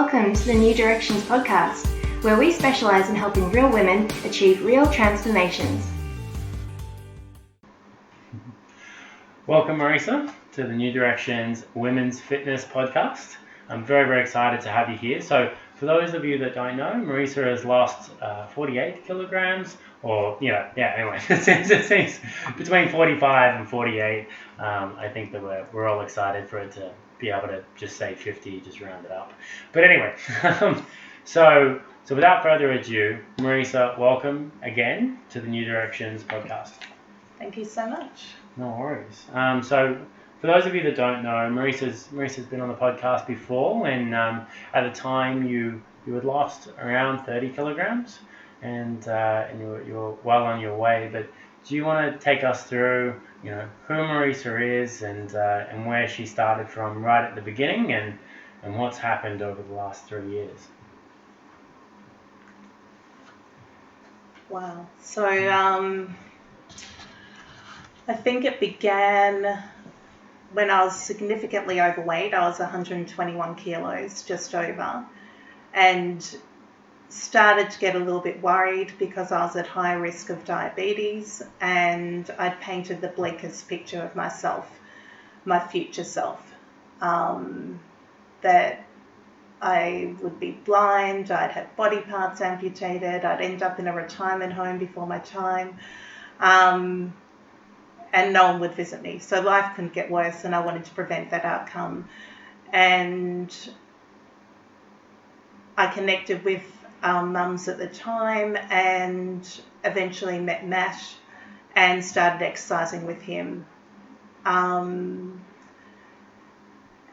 Welcome to the New Directions podcast, where we specialise in helping real women achieve real transformations. Welcome, Marisa, to the New Directions Women's Fitness podcast. I'm very, very excited to have you here. So for those of you that don't know, Marisa has lost 48 kilograms, anyway, it seems between 45 and 48. I think that we're all excited for it to be able to just say 50, just round it up. But anyway, so without further ado, Marisa, welcome again to the New Directions podcast. Thank you so much. No worries. So for those of you that don't know, Marisa's been on the podcast before, and at the time you had lost around 30 kilograms, and you were well on your way. But do you want to take us through, who Marisa is and where she started from right at the beginning, and what's happened over the last 3 years? Wow. So I think it began when I was significantly overweight. I was 121 kilos, just over, and started to get a little bit worried because I was at high risk of diabetes, and I'd painted the bleakest picture of myself, my future self, that I would be blind, I'd have body parts amputated, I'd end up in a retirement home before my time, and no one would visit me. So life couldn't get worse, and I wanted to prevent that outcome. And I connected with mums at the time, and eventually met Matt and started exercising with him. And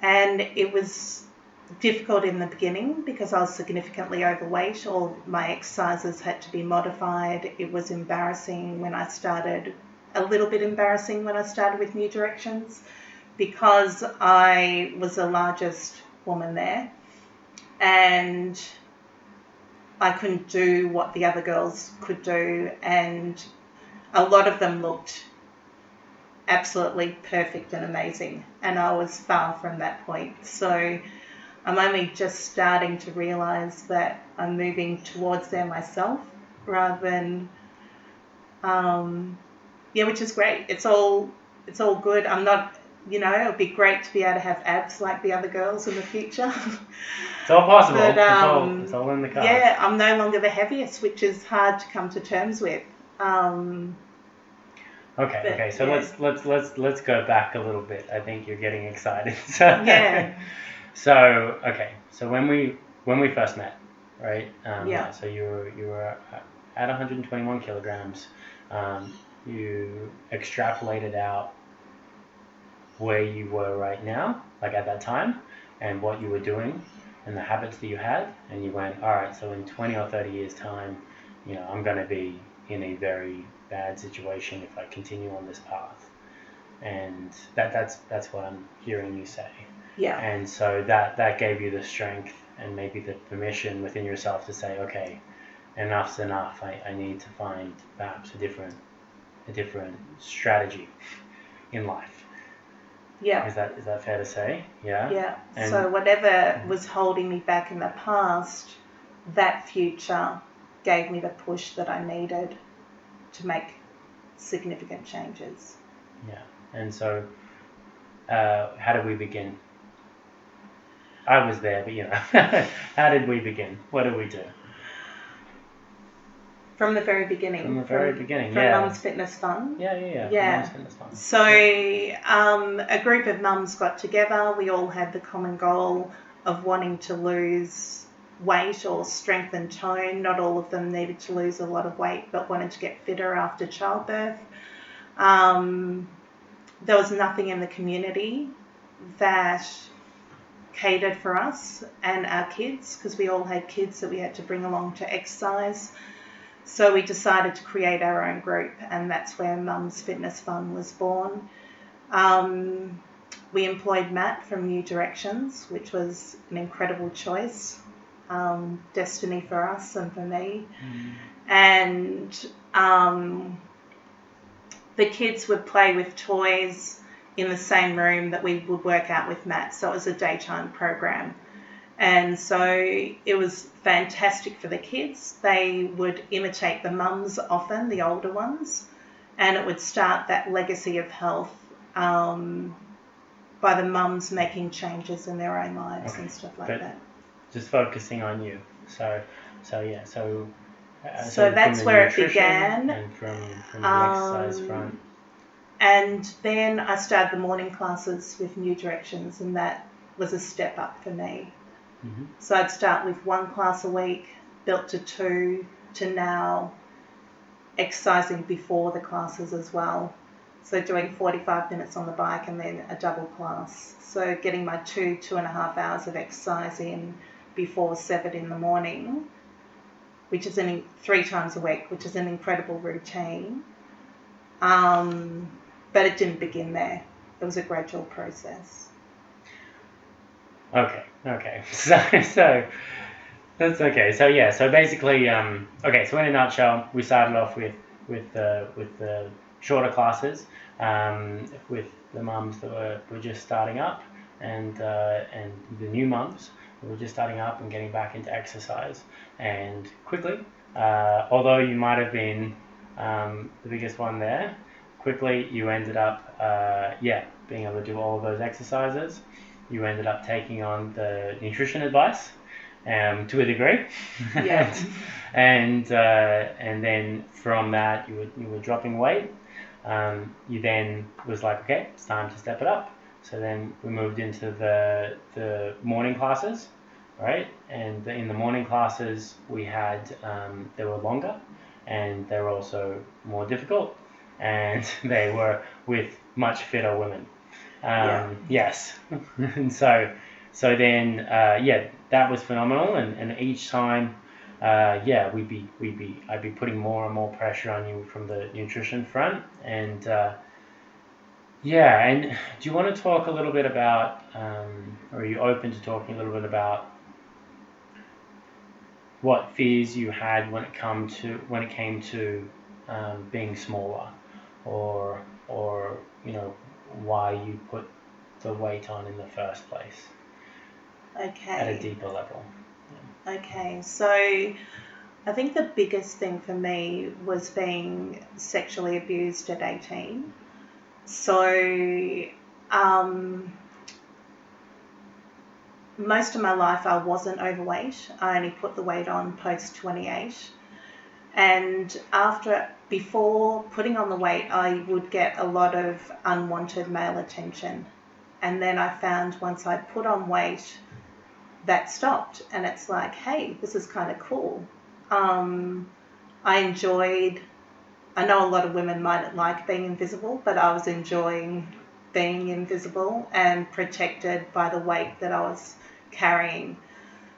it was difficult in the beginning because I was significantly overweight. All my exercises had to be modified. It was embarrassing when I started, a little bit embarrassing when I started with New Directions, because I was the largest woman there, and I couldn't do what the other girls could do, and a lot of them looked absolutely perfect and amazing, and I was far from that point. So I'm only just starting to realise that I'm moving towards there myself, rather than, which is great. It's all good. I'm not, it would be great to be able to have abs like the other girls in the future. It's all possible. But, it's all in the cards. Yeah, I'm no longer the heaviest, which is hard to come to terms with. Okay. So yeah. let's go back a little bit. I think you're getting excited. Yeah. So when we first met, right? Yeah. So you were at 121 kilograms. You extrapolated out where you were right now, like at that time, and what you were doing, and the habits that you had, and you went, all right, so in 20 or 30 years time, I'm going to be in a very bad situation if I continue on this path. And that's what I'm hearing you say. Yeah. And so that gave you the strength and maybe the permission within yourself to say, okay, enough's enough. I need to find perhaps a different strategy in life. Yeah. Is that fair to say? Yeah. Yeah. And so whatever was holding me back in the past, that future gave me the push that I needed to make significant changes. Yeah. And so how did we begin? I was there, but how did we begin? What did we do? From the very beginning. From From Mums Fitness Fun. Yeah. Yeah. Mums Fitness Fun. So a group of mums got together. We all had the common goal of wanting to lose weight or strengthen tone. Not all of them needed to lose a lot of weight, but wanted to get fitter after childbirth. There was nothing in the community that catered for us and our kids, because we all had kids that we had to bring along to exercise. So we decided to create our own group, and that's where Mums Fitness Fun was born. We employed Matt from New Directions, which was an incredible choice, destiny for us and for me. And the kids would play with toys in the same room that we would work out with Matt, so it was a daytime program. And so it was fantastic for the kids. They would imitate the mums often, the older ones, and it would start that legacy of health by the mums making changes in their own lives and stuff like that. Just focusing on you. So that's where it began. And from the exercise front. And then I started the morning classes with New Directions, and that was a step up for me. Mm-hmm. So I'd start with 1 class a week, built to 2, to now exercising before the classes as well. So doing 45 minutes on the bike and then a double class. So getting my 2.5 hours of exercise in before 7 in the morning, which is 3 times a week, which is an incredible routine. But it didn't begin there. It was a gradual process. Okay. So that's okay. So basically, so in a nutshell, we started off with the shorter classes, with the mums that were just starting up, and the new mums who were just starting up and getting back into exercise. And quickly, although you might have been the biggest one there, quickly you ended up being able to do all of those exercises. You ended up taking on the nutrition advice to a degree. Yeah. and then from that you were dropping weight. You then was like, okay, it's time to step it up. So then we moved into the morning classes, right? And in the morning classes we had they were longer, and they were also more difficult, and they were with much fitter women. Yes. And so then that was phenomenal, and each time I'd be putting more and more pressure on you from the nutrition front. And and do you want to talk a little bit about, or are you open to talking a little bit about what fears you had when it came to being smaller, or why you put the weight on in the first place? Okay. At a deeper level. Okay, so I think the biggest thing for me was being sexually abused at 18. So most of my life I wasn't overweight. I only put the weight on post 28. And before putting on the weight, I would get a lot of unwanted male attention. And then I found once I put on weight, that stopped. And it's like, hey, this is kind of cool. I know a lot of women might like being invisible, but I was enjoying being invisible and protected by the weight that I was carrying.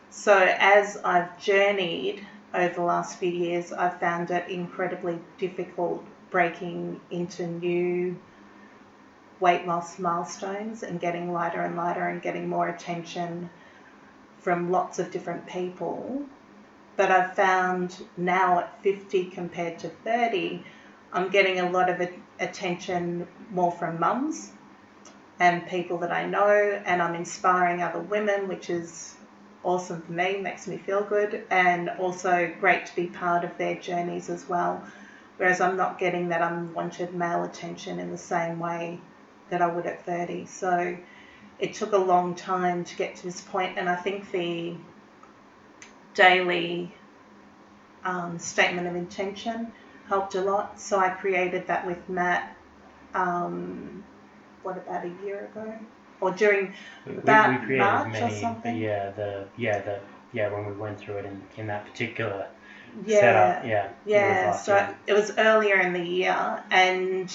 So as I've journeyed over the last few years, I've found it incredibly difficult breaking into new weight loss milestones and getting lighter and lighter and getting more attention from lots of different people. But I've found now at 50 compared to 30, I'm getting a lot of attention more from mums and people that I know, and I'm inspiring other women, which is awesome for me, makes me feel good, and also great to be part of their journeys as well. Whereas I'm not getting that unwanted male attention in the same way that I would at 30. So it took a long time to get to this point, and I think the daily statement of intention helped a lot. So I created that with Matt, about a year ago? Or during about we created March many, or something? When we went through it in that particular Yeah. setup. So it was earlier in the year, and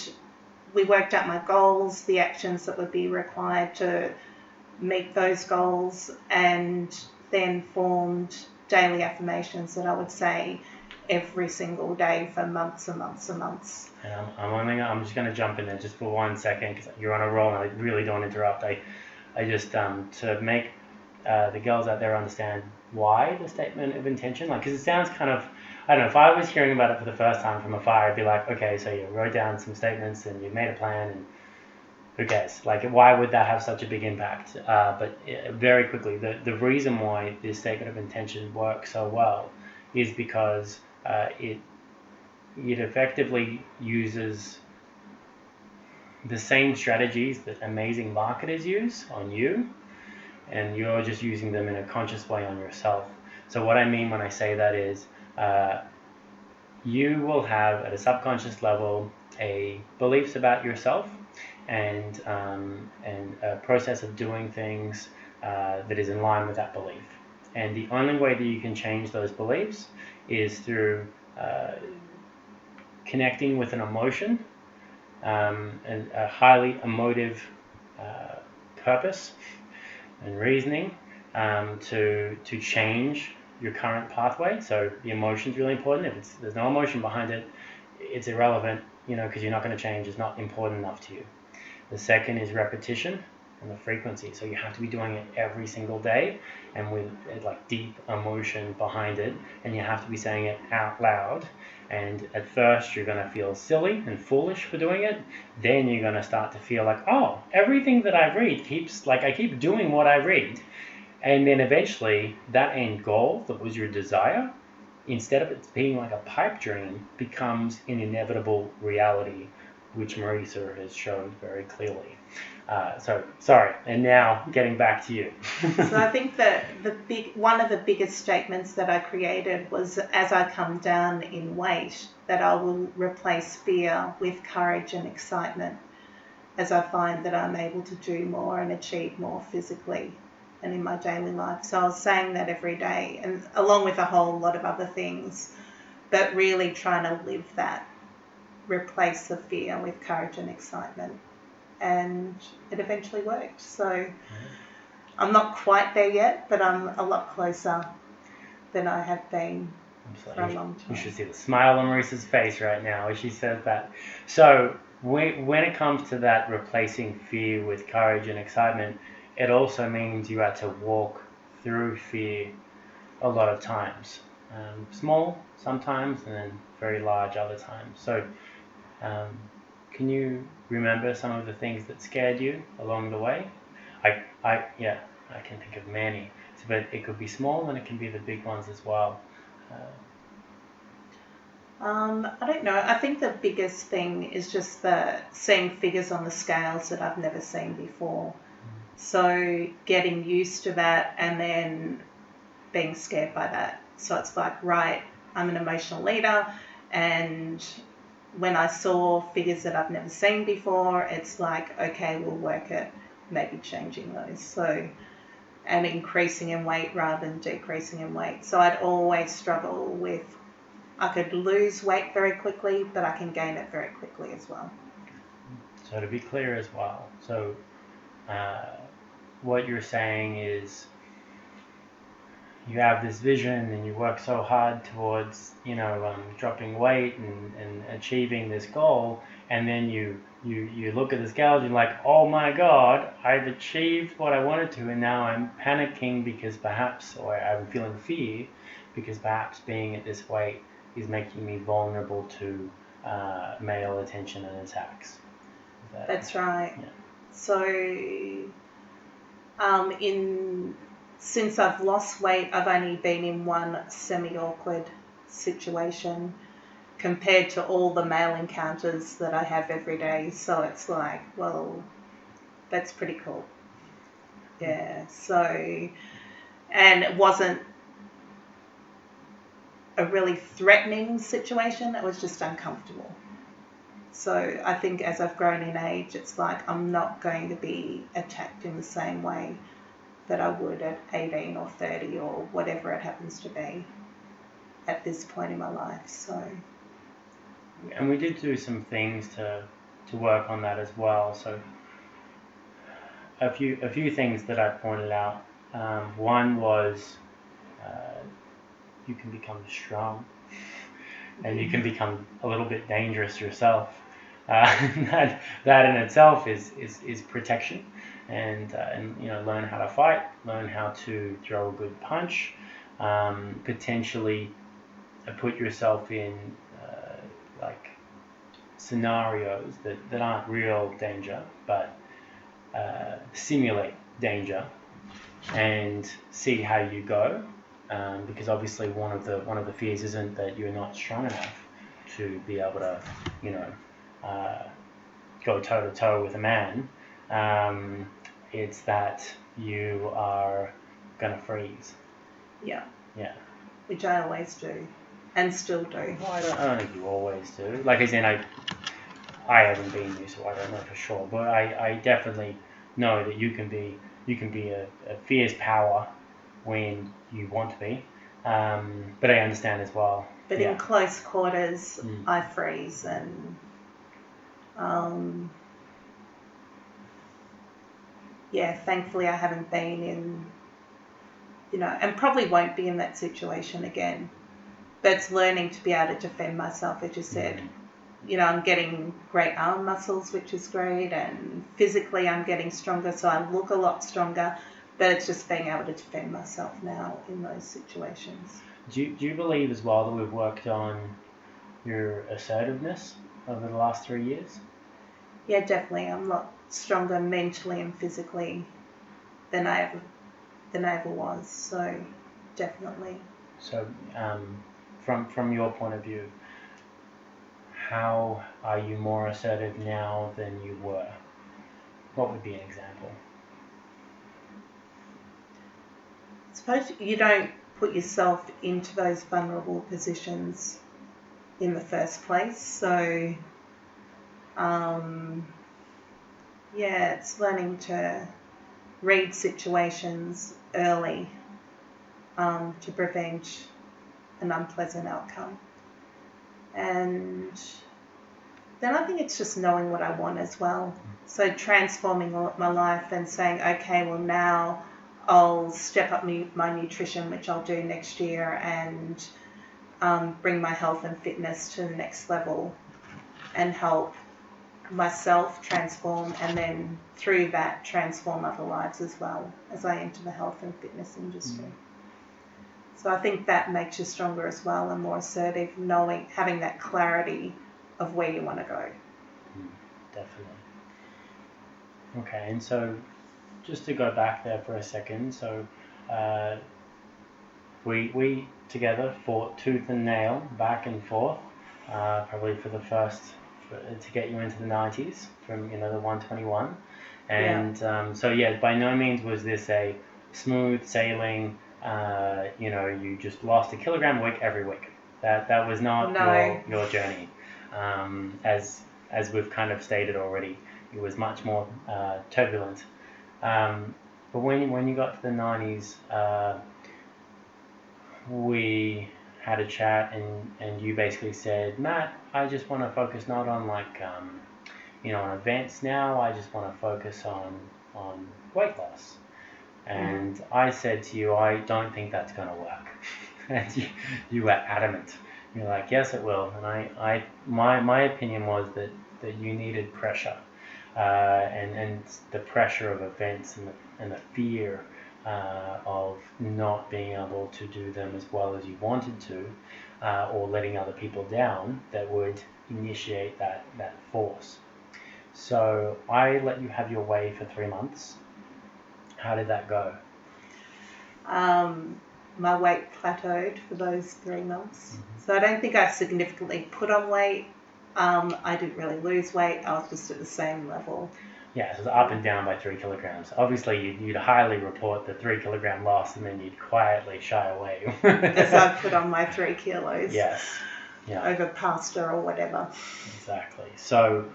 we worked out my goals, the actions that would be required to meet those goals, and then formed daily affirmations that I would say every single day for months and months and months. And I'm just going to jump in there just for 1 second, because you're on a roll and I really don't interrupt. I just to make the girls out there understand why the statement of intention, because it sounds kind of, I don't know, if I was hearing about it for the first time from afar, I'd be like, okay, so you wrote down some statements and you made a plan, who cares? Like, why would that have such a big impact? But very quickly, the reason why this statement of intention works so well is because it effectively uses the same strategies that amazing marketers use on you, and you're just using them in a conscious way on yourself. So what I mean when I say that is you will have at a subconscious level beliefs about yourself and a process of doing things that is in line with that belief. And the only way that you can change those beliefs is through connecting with an emotion and a highly emotive purpose and reasoning to change your current pathway. So the emotion is really important. If there's no emotion behind it, it's irrelevant, because you're not going to change. It's not important enough to you. The second is repetition and the frequency. So you have to be doing it every single day and with like deep emotion behind it, and you have to be saying it out loud. And at first you're going to feel silly and foolish for doing it. Then you're going to start to feel like, oh, everything that I read I keep doing what I read. And then eventually that end goal that was your desire, instead of it being like a pipe dream, becomes an inevitable reality, which Marisa has shown very clearly. So sorry, and now getting back to you. So I think that one of the biggest statements that I created was, as I come down in weight, that I will replace fear with courage and excitement, as I find that I'm able to do more and achieve more physically and in my daily life. So I was saying that every day, and along with a whole lot of other things, but really trying to live that, replace the fear with courage and excitement. And it eventually worked. So I'm not quite there yet, but I'm a lot closer than I have been for a long time. You should see the smile on Marisa's face right now as she says that. So when it comes to that replacing fear with courage and excitement, it also means you had to walk through fear a lot of times. Small sometimes, and then very large other times. So can you remember some of the things that scared you along the way? I can think of many, but it could be small and it can be the big ones as well. I don't know. I think the biggest thing is just seeing figures on the scales that I've never seen before. So getting used to that and then being scared by that. So it's like, right, I'm an emotional leader, and when I saw figures that I've never seen before, it's like, okay, we'll work at maybe changing those. So, and increasing in weight rather than decreasing in weight. So I'd always struggle with, I could lose weight very quickly, but I can gain it very quickly as well. So to be clear as well, so what you're saying is you have this vision and you work so hard towards, dropping weight and achieving this goal, and then you look at the scales and you're like, oh my God, I've achieved what I wanted to, and now I'm panicking because perhaps, or I'm feeling fear because perhaps being at this weight is making me vulnerable to male attention and attacks. That's right. Yeah. So since I've lost weight, I've only been in one semi-awkward situation compared to all the male encounters that I have every day. So it's like, well, that's pretty cool. Yeah. So, and it wasn't a really threatening situation. It was just uncomfortable. So I think as I've grown in age, it's like I'm not going to be attacked in the same way that I would at 18 or 30 or whatever it happens to be at this point in my life. So, and we did do some things to work on that as well. So a few things that I pointed out. One was you can become strong, and you can become a little bit dangerous yourself. That in itself is protection. And learn how to fight, learn how to throw a good punch, potentially put yourself in like scenarios that aren't real danger, but simulate danger and see how you go, because obviously one of the fears isn't that you're not strong enough to be able to, go toe to toe with a man. It's that you are gonna freeze. Yeah. Yeah. Which I always do, and still do. Well, I don't think you always do. Like, as in, I haven't been you, so I don't know for sure. But I definitely know that you can be a fierce power when you want to be. But I understand as well. But in close quarters, I freeze, and thankfully I haven't been in, and probably won't be in that situation again. But it's learning to be able to defend myself, as you said. I'm getting great arm muscles, which is great, and physically I'm getting stronger, so I look a lot stronger, but it's just being able to defend myself now in those situations. Do you believe as well that we've worked on your assertiveness over the last 3 years? Yeah, definitely. I'm a lot stronger mentally and physically than I ever was, so definitely. So from your point of view, how are you more assertive now than you were? What would be an example? I suppose you don't put yourself into those vulnerable positions in the first place. So, it's learning to read situations early to prevent an unpleasant outcome. And then I think it's just knowing what I want as well. So transforming my life and saying, okay, well now I'll step up my nutrition, which I'll do next year, and bring my health and fitness to the next level and help myself transform, and then through that transform other lives as well as I enter the health and fitness industry. So I think that makes you stronger as well and more assertive, having that clarity of where you want to go. Definitely. Okay, and so just to go back there for a second, so we together fought tooth and nail back and forth, probably for the first, to get you into the 90s from, the 121. And by no means was this a smooth sailing, you just lost 1 kilogram a week every week. That was not your journey. As we've kind of stated already, it was much more turbulent. But when you got to the 90s, we had a chat, and you basically said, Matt, I just want to focus not on on events now. I just want to focus on weight loss. And I said to you, I don't think that's going to work. And you were adamant. You're like, yes, it will. And my opinion was that you needed pressure, and the pressure of events and the fear of not being able to do them as well as you wanted to, or letting other people down, that would initiate that force. So I let you have your way for 3 months. How did that go? My weight plateaued for those 3 months. So I don't think I significantly put on weight. I didn't really lose weight. I was just at the same level. Yeah, so it's up and down by 3 kilograms. Obviously, you'd highly report the 3 kilogram loss, and then you'd quietly shy away. As I put on my 3 kilos. Yes. Yeah. Over pasta or whatever. Exactly. So,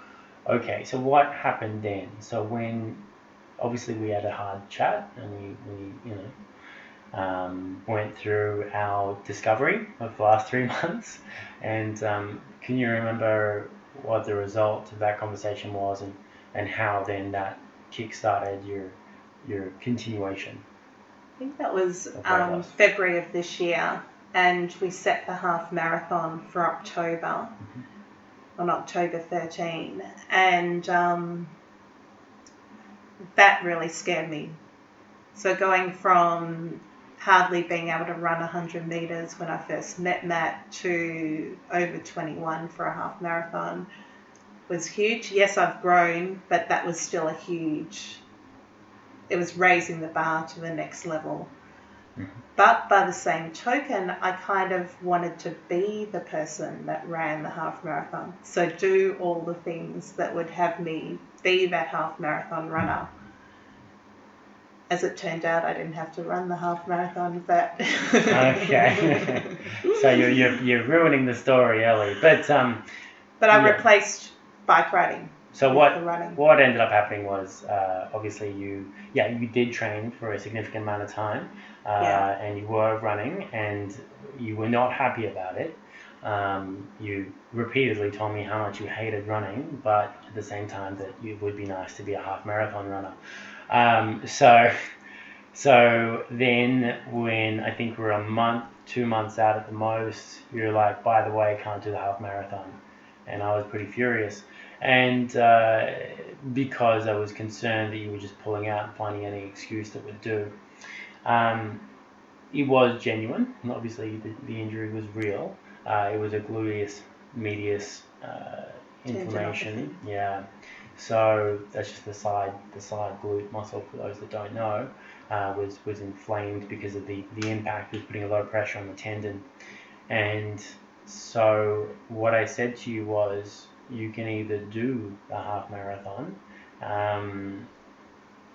okay, so what happened then? So when, obviously we had a hard chat, and we went through our discovery of the last 3 months, and can you remember what the result of that conversation was, and how then that kick-started your continuation? I think that was February of this year, and we set the half marathon for October, on October 13, and that really scared me. So going from hardly being able to run 100 metres when I first met Matt to over 21 for a half marathon was huge. Yes, I've grown, but that was still a huge it was raising the bar to the next level. Mhm. But by the same token, I kind of wanted to be the person that ran the half marathon. So do all the things that would have me be that half marathon runner. As it turned out, I didn't have to run the half marathon, but Okay. So you're ruining the story, Ellie. But I yeah. replaced bike riding. So with the running. what ended up happening was obviously you did train for a significant amount of time, and you were running, and you were not happy about it. You repeatedly told me how much you hated running, but at the same time that it would be nice to be a half marathon runner. So then when I think we're a month, 2 months out at the most, you're like, by the way, I can't do the half marathon. And I was pretty furious. And because I was concerned that you were just pulling out and finding any excuse that would do. It was genuine, and obviously the injury was real. It was a gluteus medius inflammation. Yeah. So that's just the side glute muscle, for those that don't know, was inflamed because of the impact. It was putting a lot of pressure on the tendon. And so what I said to you was, you can either do the half marathon,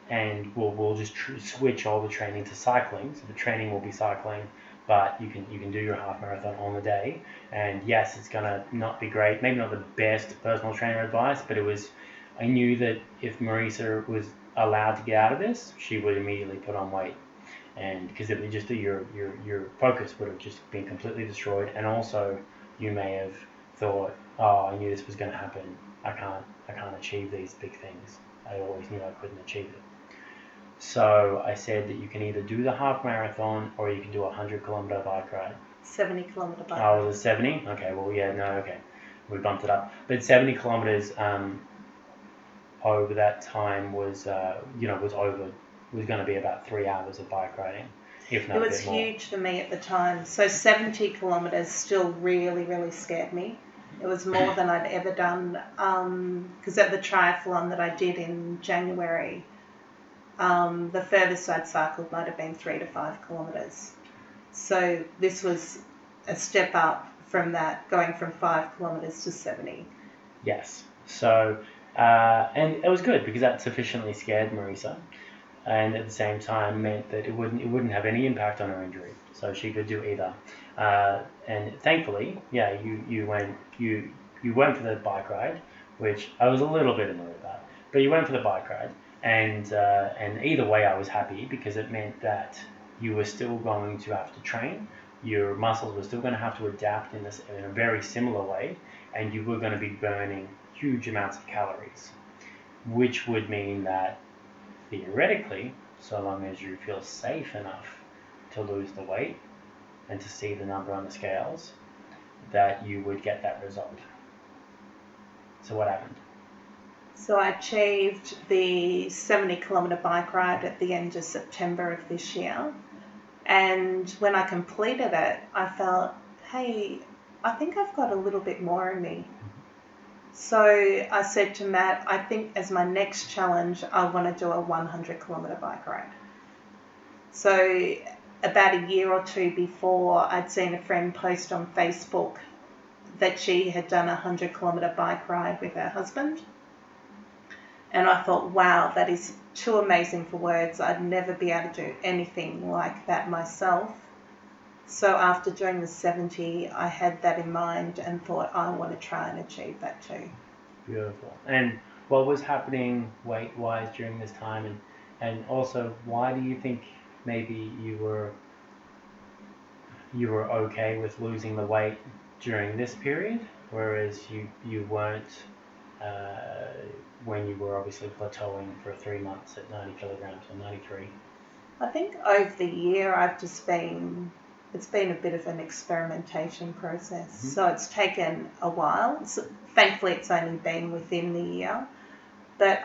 and we'll just switch all the training to cycling. So the training will be cycling, but you can do your half marathon on the day. And yes, it's gonna not be great, maybe not the best personal trainer advice, but I knew that if Marisa was allowed to get out of this, she would immediately put on weight, and because it would just your focus would have just been completely destroyed, and also you may have thought, oh, I knew this was going to happen. I can't achieve these big things. I always knew I couldn't achieve it. So I said that you can either do the half marathon or you can do a 100-kilometer bike ride. 70-kilometer bike ride. Oh, was it 70? Okay, well, yeah, no, okay. We bumped it up. But 70 kilometers over that time was going to be about 3 hours of bike riding, if not a bit more. It was huge for me at the time. So 70 kilometres still really, really scared me. It was more than I'd ever done, because at the triathlon that I did in January, the furthest I'd cycled might have been 3 to 5 kilometres. So this was a step up from that, going from 5 kilometres to 70. Yes. So, and it was good because that sufficiently scared Marisa, and at the same time meant that it wouldn't have any impact on her injury, so she could do either. And thankfully, yeah, you went for the bike ride, which I was a little bit annoyed about, but you went for the bike ride, and either way I was happy because it meant that you were still going to have to train. Your muscles were still going to have to adapt in a very similar way, and you were going to be burning huge amounts of calories, which would mean that theoretically, so long as you feel safe enough to lose the weight and to see the number on the scales, that you would get that result. So what happened? So I achieved the 70-kilometre bike ride at the end of September of this year. And when I completed it, I felt, hey, I think I've got a little bit more in me. So I said to Matt, I think as my next challenge, I want to do a 100-kilometre bike ride. So about a year or two before, I'd seen a friend post on Facebook that she had done a 100-kilometre bike ride with her husband. And I thought, wow, that is too amazing for words. I'd never be able to do anything like that myself. So after doing the 70, I had that in mind and thought, I want to try and achieve that too. Beautiful. And what was happening weight-wise during this time? And also, why do you think maybe you were okay with losing the weight during this period, whereas you weren't when you were obviously plateauing for 3 months at 90 kilograms or 93? I think over the year it's been a bit of an experimentation process. Mm-hmm. So it's taken a while. So thankfully it's only been within the year. But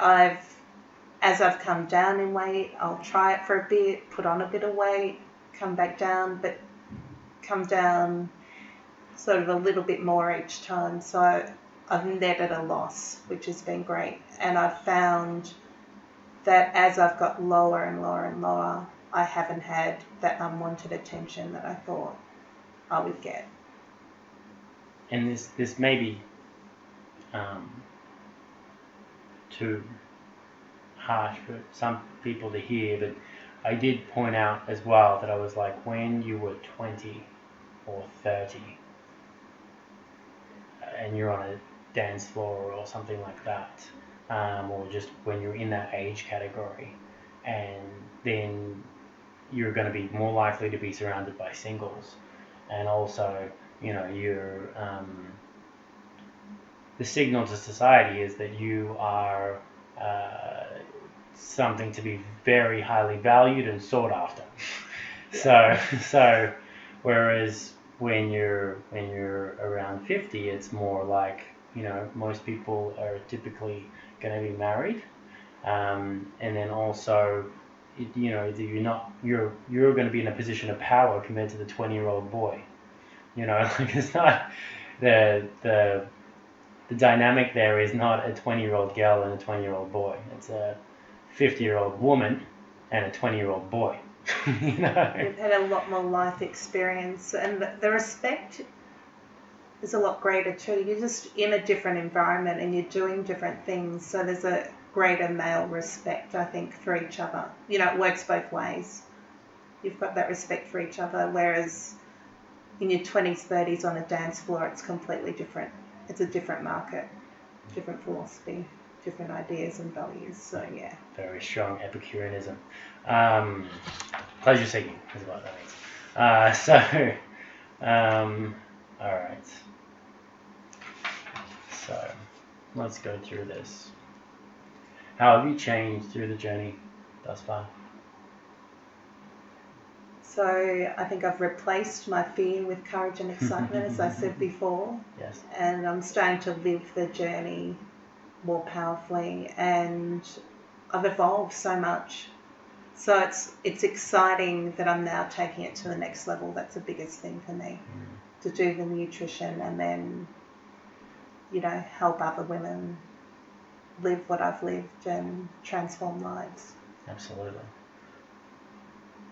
as I've come down in weight, I'll try it for a bit, put on a bit of weight, come back down, but come down sort of a little bit more each time. So I've netted a loss, which has been great. And I've found that as I've got lower and lower and lower, I haven't had that unwanted attention that I thought I would get. And this may be too harsh for some people to hear, but I did point out as well that I was like, when you were 20 or 30 and you're on a dance floor or something like that, or just when you're in that age category, and then you're going to be more likely to be surrounded by singles, and also, you know, you're the signal to society is that you are something to be very highly valued and sought after. So whereas when you're around 50, it's more like, you know, most people are typically going to be married, and then also, you know, you're going to be in a position of power compared to the 20-year-old boy. You know, like, it's not the dynamic there is not a 20-year-old girl and a 20-year-old boy. It's a 50-year-old woman and a 20-year-old boy. You know? We've had a lot more life experience, and the respect is a lot greater too. You're just in a different environment and you're doing different things, so there's a greater male respect, I think, for each other. You know, it works both ways. You've got that respect for each other, whereas in your 20s, 30s on a dance floor, it's completely different. It's a different market, different philosophy, different ideas and values. So, yeah. Very strong Epicureanism. Pleasure seeking is what that means. All right. So, let's go through this. How have you changed through the journey thus far? So I think I've replaced my fear with courage and excitement, as I said before. Yes. And I'm starting to live the journey more powerfully, and I've evolved so much. So it's exciting that I'm now taking it to the next level. That's the biggest thing for me, to do the nutrition and then, you know, help other women live what I've lived and transform lives. Absolutely.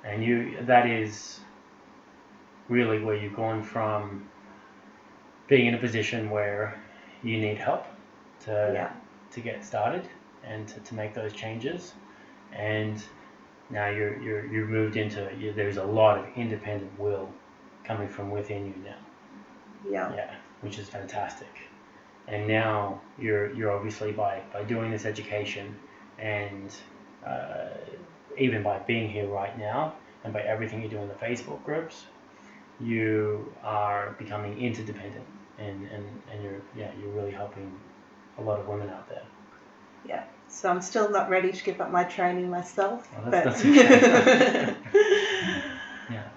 And that is really where you've gone from being in a position where you need help to get started and to make those changes, and now you're moved into there's a lot of independent will coming from within you now. Yeah, which is fantastic. And now you're obviously by doing this education and even by being here right now and by everything you do in the Facebook groups, you are becoming interdependent, and you're really helping a lot of women out there. Yeah. So I'm still not ready to give up my training myself. Oh, that's okay. Yeah.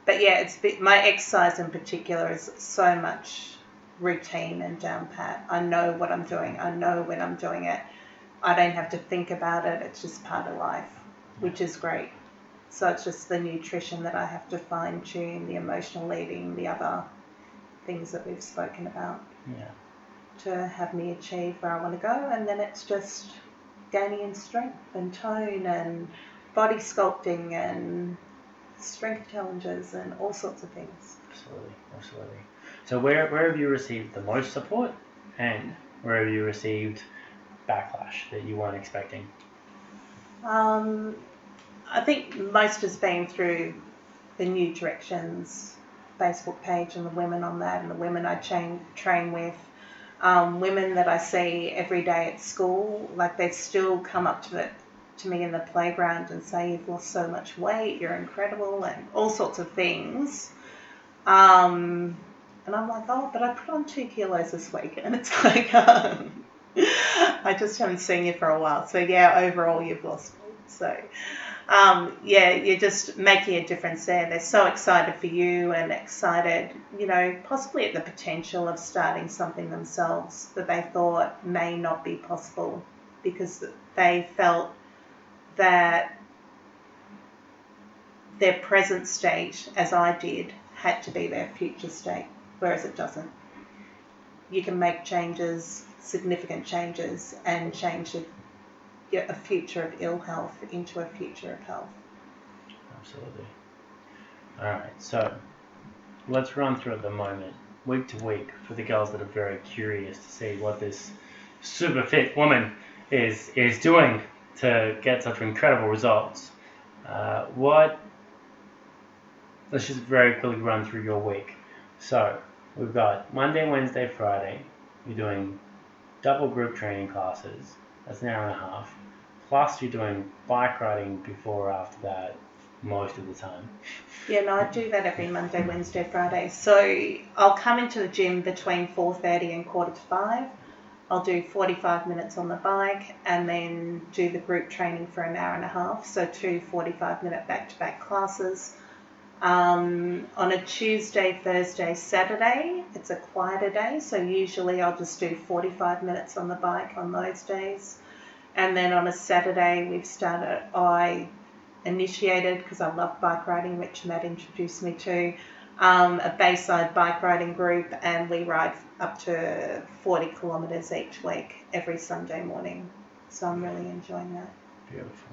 But yeah, my exercise in particular is so much routine and down pat. I know what I'm doing. I know when I'm doing it. I don't have to think about it. It's just part of life, which is great. So it's just the nutrition that I have to fine tune, the emotional eating, the other things that we've spoken about. Yeah. To have me achieve where I want to go, and then it's just gaining in strength and tone and body sculpting and strength challenges and all sorts of things. Absolutely. So where have you received the most support, and where have you received backlash that you weren't expecting? I think most has been through the New Directions Facebook page and the women on that, and the women I train with. Women that I see every day at school, like they still come up to me in the playground and say, "You've lost so much weight, you're incredible," and all sorts of things. And I'm like, "Oh, but I put on 2 kilos this week," and it's like, I just haven't seen you for a while. So yeah, overall you've lost weight. So you're just making a difference there. They're so excited for you and excited, you know, possibly at the potential of starting something themselves that they thought may not be possible because they felt that their present state, as I did, had to be their future state, whereas it doesn't. You can make changes, significant changes, and change a future of ill health into a future of health. Absolutely. All right, so let's run through at the moment, week to week, for the girls that are very curious to see what this super fit woman is doing to get such incredible results. Let's just very quickly run through your week. So we've got Monday, Wednesday, Friday. You're doing double group training classes. That's an hour and a half. Plus you're doing bike riding before or after that most of the time. Yeah, no, I do that every Monday, Wednesday, Friday. So I'll come into the gym between 4:30 and 4:45. I'll do 45 minutes on the bike and then do the group training for an hour and a half. So 2 45-minute back-to-back classes. On a Tuesday, Thursday, Saturday, it's a quieter day. So usually I'll just do 45 minutes on the bike on those days. And then on a Saturday, I initiated, because I love bike riding, which Matt introduced me to, a Bayside bike riding group, and we ride up to 40 kilometres each week every Sunday morning. So I'm really enjoying that. Beautiful.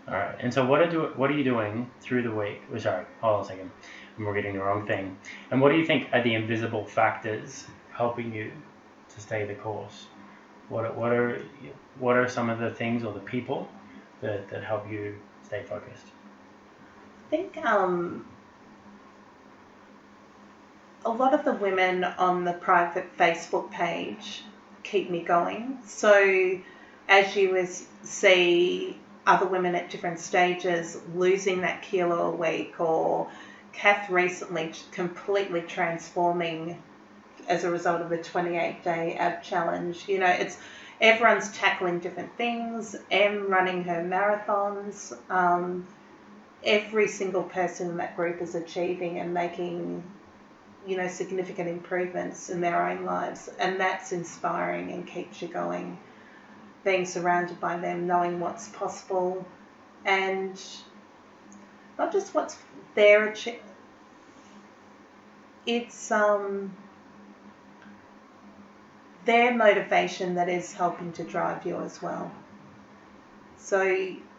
All right, and so what are you doing through the week? Oh, sorry, hold on a second. We're getting the wrong thing. And what do you think are the invisible factors helping you to stay the course? What are some of the things or the people that help you stay focused? I think a lot of the women on the private Facebook page keep me going. So as you see other women at different stages losing that kilo a week, or Kath recently completely transforming as a result of the 28-day ab challenge, it's everyone's tackling different things. Em running her marathons. Every single person in that group is achieving and making significant improvements in their own lives, and that's inspiring and keeps you going. Being surrounded by them, knowing what's possible, and not just what's there. It's their motivation that is helping to drive you as well. So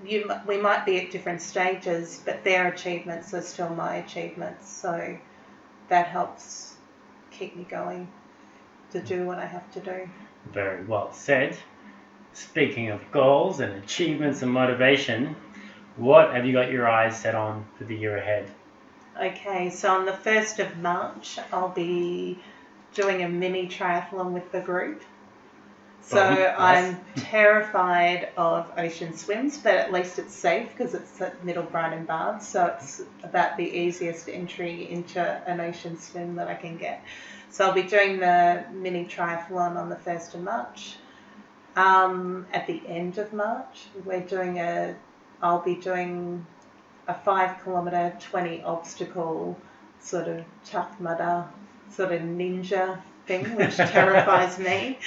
we might be at different stages, but their achievements are still my achievements. So that helps keep me going to do what I have to do. Very well said. Speaking of goals and achievements and motivation, what have you got your eyes set on for the year ahead? Okay, so on the 1st of March, I'll be doing a mini triathlon with the group. So I'm terrified of ocean swims, but at least it's safe because it's at Middle Brighton Bath, so it's about the easiest entry into an ocean swim that I can get. So I'll be doing the mini triathlon on the 1st of March. At the end of March, I'll be doing a 5 kilometre, 20 obstacle sort of tough mudder, sort of ninja thing, which terrifies me.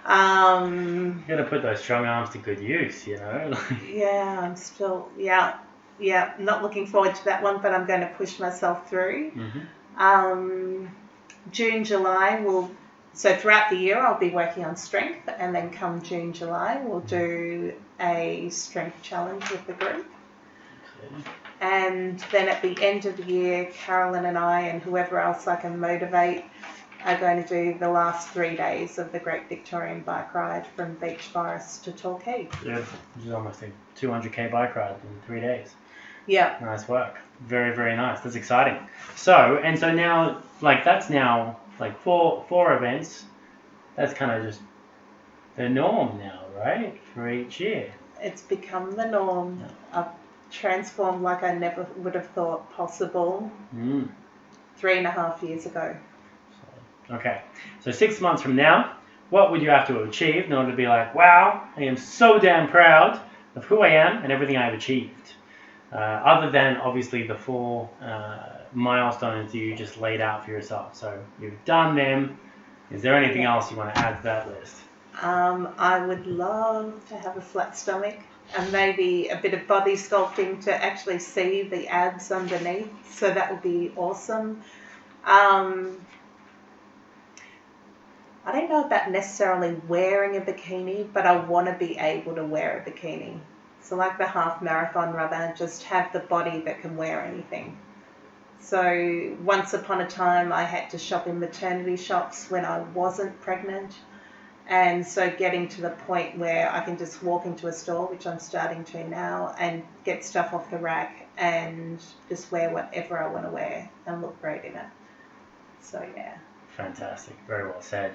You're gonna put those strong arms to good use, Yeah, I'm still, not looking forward to that one, but I'm going to push myself through. Mm-hmm. June, July, so throughout the year I'll be working on strength, and then come June, July, we'll do a strength challenge with the group. Okay. And then at the end of the year, Carolyn and I and whoever else I can motivate are going to do the last 3 days of the Great Victorian Bike Ride from Beach Forest to Torquay. Yeah, which is almost a 200k bike ride in 3 days. Yeah. Nice work. Very, very nice. That's exciting. So now, that's now, four events. That's kind of just the norm now, right? For each year. It's become the norm. I've transformed like I never would have thought possible 3.5 years ago. Okay, so 6 months from now, what would you have to have achieved in order to be like, wow, I am so damn proud of who I am and everything I've achieved? Other than, obviously, the 4 milestones that you just laid out for yourself. So you've done them. Is there anything else you want to add to that list? I would love to have a flat stomach and maybe a bit of body sculpting to actually see the abs underneath. So that would be awesome. I don't know about necessarily wearing a bikini, but I want to be able to wear a bikini. So like the half marathon runner, just have the body that can wear anything. So once upon a time, I had to shop in maternity shops when I wasn't pregnant. And so getting to the point where I can just walk into a store, which I'm starting to now, and get stuff off the rack and just wear whatever I want to wear and look great in it. So yeah. Fantastic. Very well said.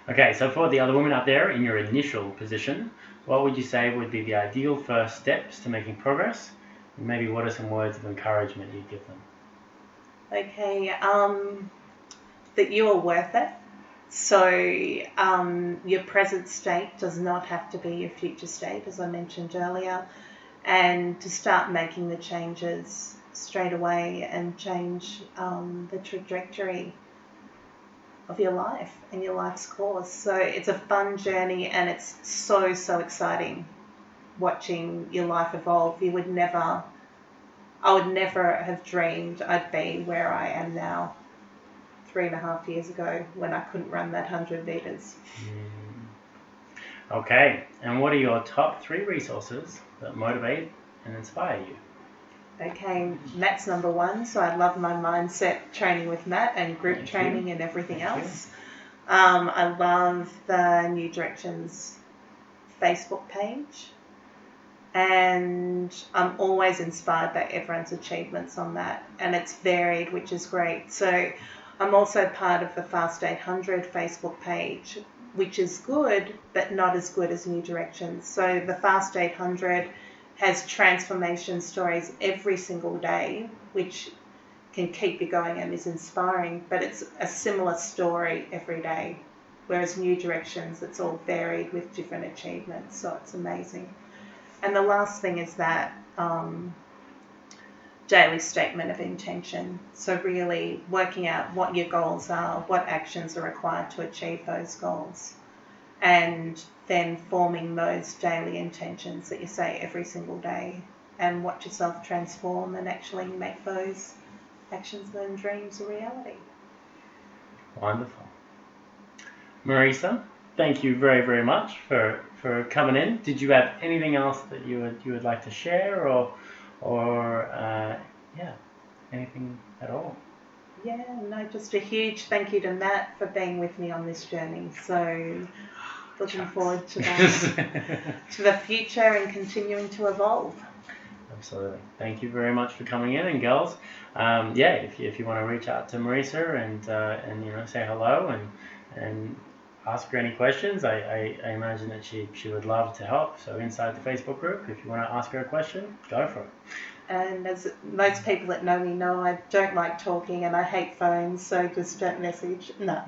Okay, so for the other women out there in your initial position, what would you say would be the ideal first steps to making progress? And maybe what are some words of encouragement you'd give them? Okay, that you are worth it. So your present state does not have to be your future state, as I mentioned earlier, and to start making the changes straight away and change the trajectory of your life and your life's course. So it's a fun journey, and it's so exciting watching your life evolve. I would never have dreamed I'd be where I am now 3.5 years ago when I couldn't run that 100 meters. Okay, and what are your top 3 resources that motivate and inspire you? Okay, Matt's number 1, so I love my mindset training with Matt and group Thank training you. and everything Thank else. I love the New Directions Facebook page, and I'm always inspired by everyone's achievements on that, and it's varied, which is great. So I'm also part of the Fast 800 Facebook page, which is good, but not as good as New Directions. So the Fast 800 has transformation stories every single day, which can keep you going and is inspiring, but it's a similar story every day. Whereas New Directions, it's all varied with different achievements, so it's amazing. And the last thing is that daily statement of intention. So really working out what your goals are, what actions are required to achieve those goals, and then forming those daily intentions that you say every single day, and watch yourself transform and actually make those actions and dreams a reality. Wonderful. Marisa, thank you very, very much for coming in. Did you have anything else that you would like to share, or anything at all? Yeah, no, just a huge thank you to Matt for being with me on this journey. So looking forward to that, to the future and continuing to evolve. Absolutely. Thank you very much for coming in, and girls, if you want to reach out to Marisa and say hello and ask her any questions, I imagine that she would love to help. So inside the Facebook group, if you want to ask her a question, go for it. And as most people that know me know, I don't like talking and I hate phones, so just don't message. No.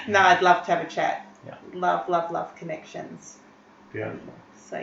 No, I'd love to have a chat. Yeah. Love connections. Beautiful. So